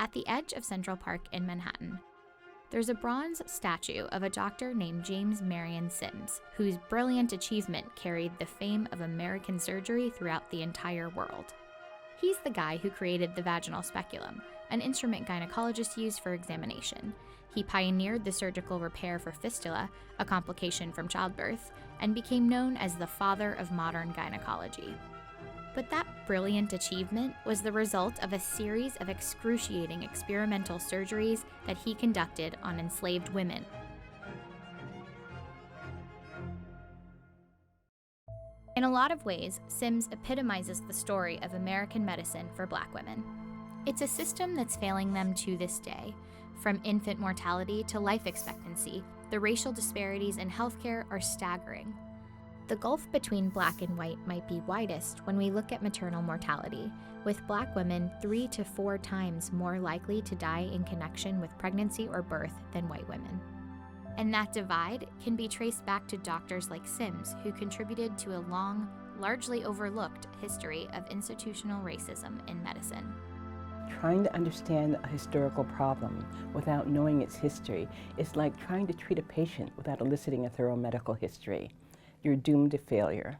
At the edge of Central Park in Manhattan, there's a bronze statue of a doctor named James Marion Sims, whose brilliant achievement carried the fame of American surgery throughout the entire world. He's the guy who created the vaginal speculum, an instrument gynecologists use for examination. He pioneered the surgical repair for fistula, a complication from childbirth, and became known as the father of modern gynecology. But that brilliant achievement was the result of a series of excruciating experimental surgeries that he conducted on enslaved women. In a lot of ways, Sims epitomizes the story of American medicine for Black women. It's a system that's failing them to this day. From infant mortality to life expectancy, the racial disparities in healthcare are staggering. The gulf between Black and white might be widest when we look at maternal mortality, with Black women 3 to 4 times more likely to die in connection with pregnancy or birth than white women. And that divide can be traced back to doctors like Sims, who contributed to a long, largely overlooked history of institutional racism in medicine. Trying to understand a historical problem without knowing its history is like trying to treat a patient without eliciting a thorough medical history. You're doomed to failure.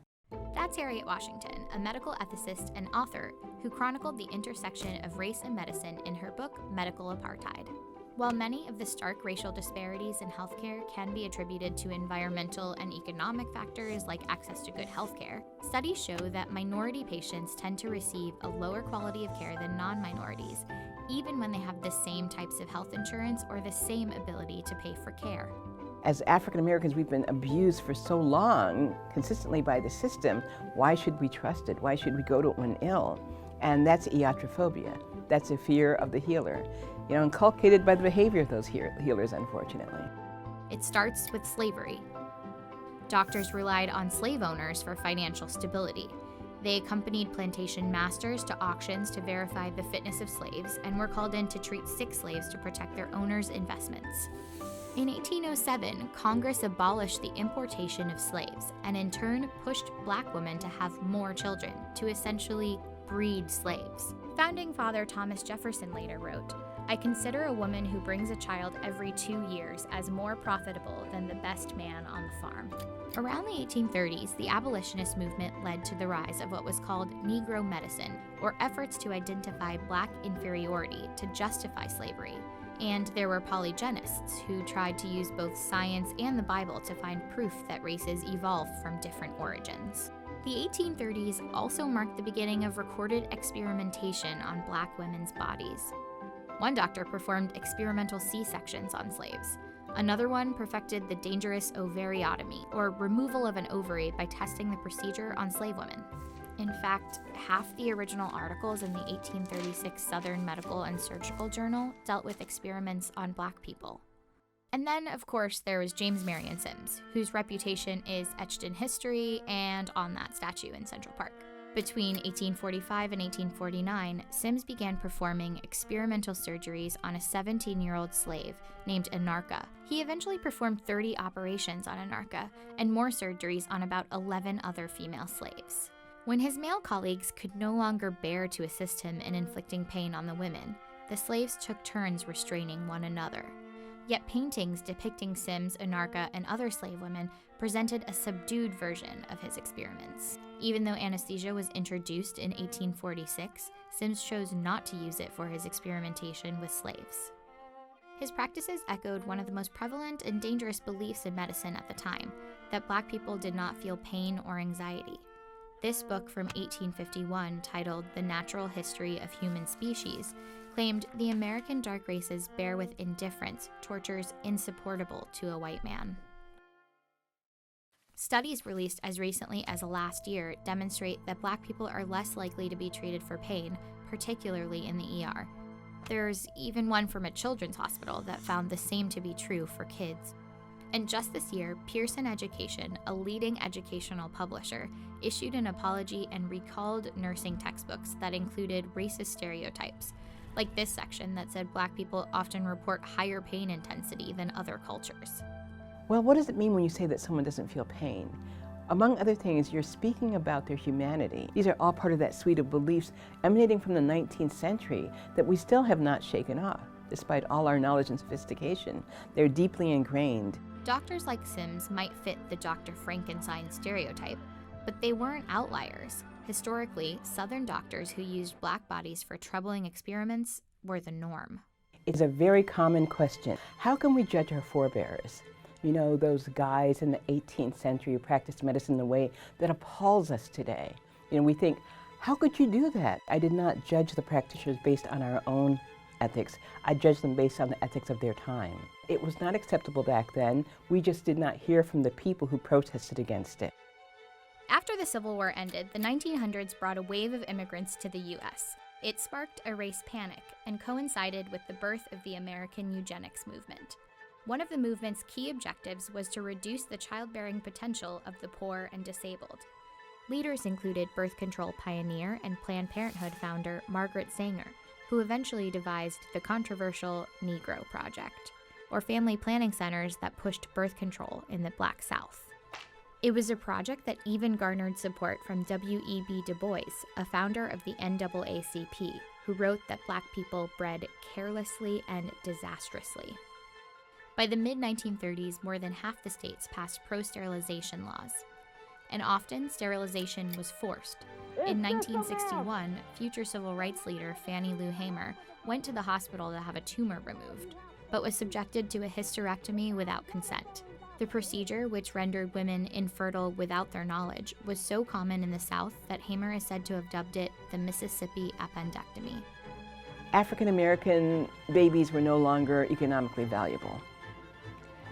That's Harriet Washington, a medical ethicist and author who chronicled the intersection of race and medicine in her book, Medical Apartheid. While many of the stark racial disparities in healthcare can be attributed to environmental and economic factors like access to good healthcare, studies show that minority patients tend to receive a lower quality of care than non-minorities, even when they have the same types of health insurance or the same ability to pay for care. As African Americans, we've been abused for so long, consistently by the system. Why should we trust it? Why should we go to it when ill? And that's iatrophobia. That's a fear of the healer, inculcated by the behavior of those healers, unfortunately. It starts with slavery. Doctors relied on slave owners for financial stability. They accompanied plantation masters to auctions to verify the fitness of slaves and were called in to treat sick slaves to protect their owners' investments. In 1807, Congress abolished the importation of slaves and in turn pushed Black women to have more children, to essentially breed slaves. Founding Father Thomas Jefferson later wrote, "I consider a woman who brings a child every 2 years as more profitable than the best man on the farm." Around the 1830s, the abolitionist movement led to the rise of what was called Negro medicine, or efforts to identify Black inferiority to justify slavery. And there were polygenists who tried to use both science and the Bible to find proof that races evolved from different origins. The 1830s also marked the beginning of recorded experimentation on Black women's bodies. One doctor performed experimental C-sections on slaves. Another one perfected the dangerous ovariotomy, or removal of an ovary by testing the procedure on slave women. In fact, half the original articles in the 1836 Southern Medical and Surgical Journal dealt with experiments on Black people. And then, of course, there was James Marion Sims, whose reputation is etched in history and on that statue in Central Park. Between 1845 and 1849, Sims began performing experimental surgeries on a 17-year-old slave named Anarcha. He eventually performed 30 operations on Anarcha and more surgeries on about 11 other female slaves. When his male colleagues could no longer bear to assist him in inflicting pain on the women, the slaves took turns restraining one another. Yet paintings depicting Sims, Anarcha, and other slave women presented a subdued version of his experiments. Even though anesthesia was introduced in 1846, Sims chose not to use it for his experimentation with slaves. His practices echoed one of the most prevalent and dangerous beliefs in medicine at the time, that Black people did not feel pain or anxiety. This book from 1851, titled The Natural History of Human Species, claimed the American dark races bear with indifference tortures insupportable to a white man. Studies released as recently as last year demonstrate that Black people are less likely to be treated for pain, particularly in the ER. There's even one from a children's hospital that found the same to be true for kids. And just this year, Pearson Education, a leading educational publisher, issued an apology and recalled nursing textbooks that included racist stereotypes, like this section that said Black people often report higher pain intensity than other cultures. Well, what does it mean when you say that someone doesn't feel pain? Among other things, you're speaking about their humanity. These are all part of that suite of beliefs emanating from the 19th century that we still have not shaken off, despite all our knowledge and sophistication. They're deeply ingrained. Doctors like Sims might fit the Dr. Frankenstein stereotype, but they weren't outliers. Historically, Southern doctors who used black bodies for troubling experiments were the norm. It's a very common question. How can we judge our forebears? You know, those guys in the 18th century who practiced medicine in a way that appalls us today. You know, we think, how could you do that? I did not judge the practitioners based on our own ethics. I judged them based on the ethics of their time. It was not acceptable back then. We just did not hear from the people who protested against it. After the Civil War ended, the 1900s brought a wave of immigrants to the U.S. It sparked a race panic and coincided with the birth of the American eugenics movement. One of the movement's key objectives was to reduce the childbearing potential of the poor and disabled. Leaders included birth control pioneer and Planned Parenthood founder Margaret Sanger, who eventually devised the controversial Negro Project, or family planning centers that pushed birth control in the Black South. It was a project that even garnered support from W.E.B. Du Bois, a founder of the NAACP, who wrote that Black people bred carelessly and disastrously. By the mid-1930s, more than half the states passed pro-sterilization laws, and often sterilization was forced. In 1961, future civil rights leader Fannie Lou Hamer went to the hospital to have a tumor removed, but was subjected to a hysterectomy without consent. The procedure, which rendered women infertile without their knowledge, was so common in the South that Hamer is said to have dubbed it the Mississippi appendectomy. African American babies were no longer economically valuable.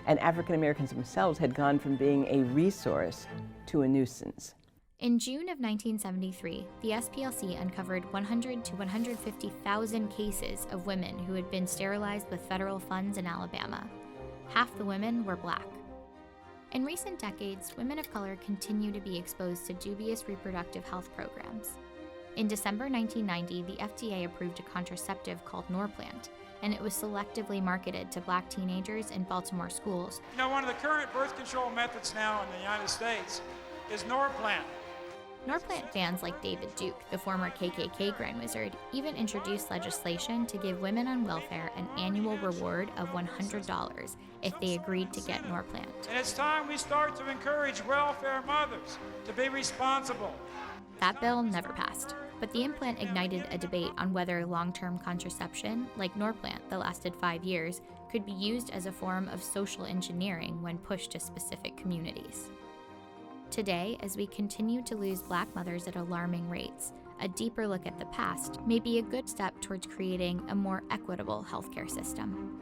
And African Americans themselves had gone from being a resource to a nuisance. In June of 1973, the SPLC uncovered 100 to 150,000 cases of women who had been sterilized with federal funds in Alabama. Half the women were Black. In recent decades, women of color continue to be exposed to dubious reproductive health programs. In December 1990, the FDA approved a contraceptive called Norplant, and it was selectively marketed to Black teenagers in Baltimore schools. You know, one of the current birth control methods now in the United States is Norplant. Norplant fans like David Duke, the former KKK Grand Wizard, even introduced legislation to give women on welfare an annual reward of $100 if they agreed to get Norplant. And it's time we start to encourage welfare mothers to be responsible. That bill never passed, but the implant ignited a debate on whether long-term contraception, like Norplant that lasted 5 years, could be used as a form of social engineering when pushed to specific communities. Today, as we continue to lose Black mothers at alarming rates, a deeper look at the past may be a good step towards creating a more equitable healthcare system.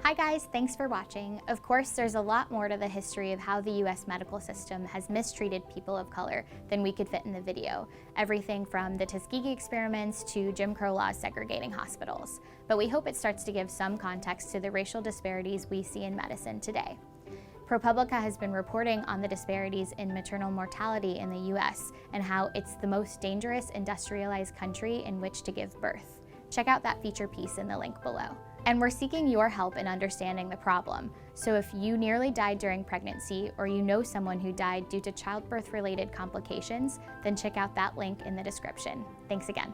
Hi guys, thanks for watching. Of course, there's a lot more to the history of how the US medical system has mistreated people of color than we could fit in the video. Everything from the Tuskegee experiments to Jim Crow laws segregating hospitals. But we hope it starts to give some context to the racial disparities we see in medicine today. ProPublica has been reporting on the disparities in maternal mortality in the US and how it's the most dangerous industrialized country in which to give birth. Check out that feature piece in the link below. And we're seeking your help in understanding the problem. So if you nearly died during pregnancy or you know someone who died due to childbirth-related complications, then check out that link in the description. Thanks again.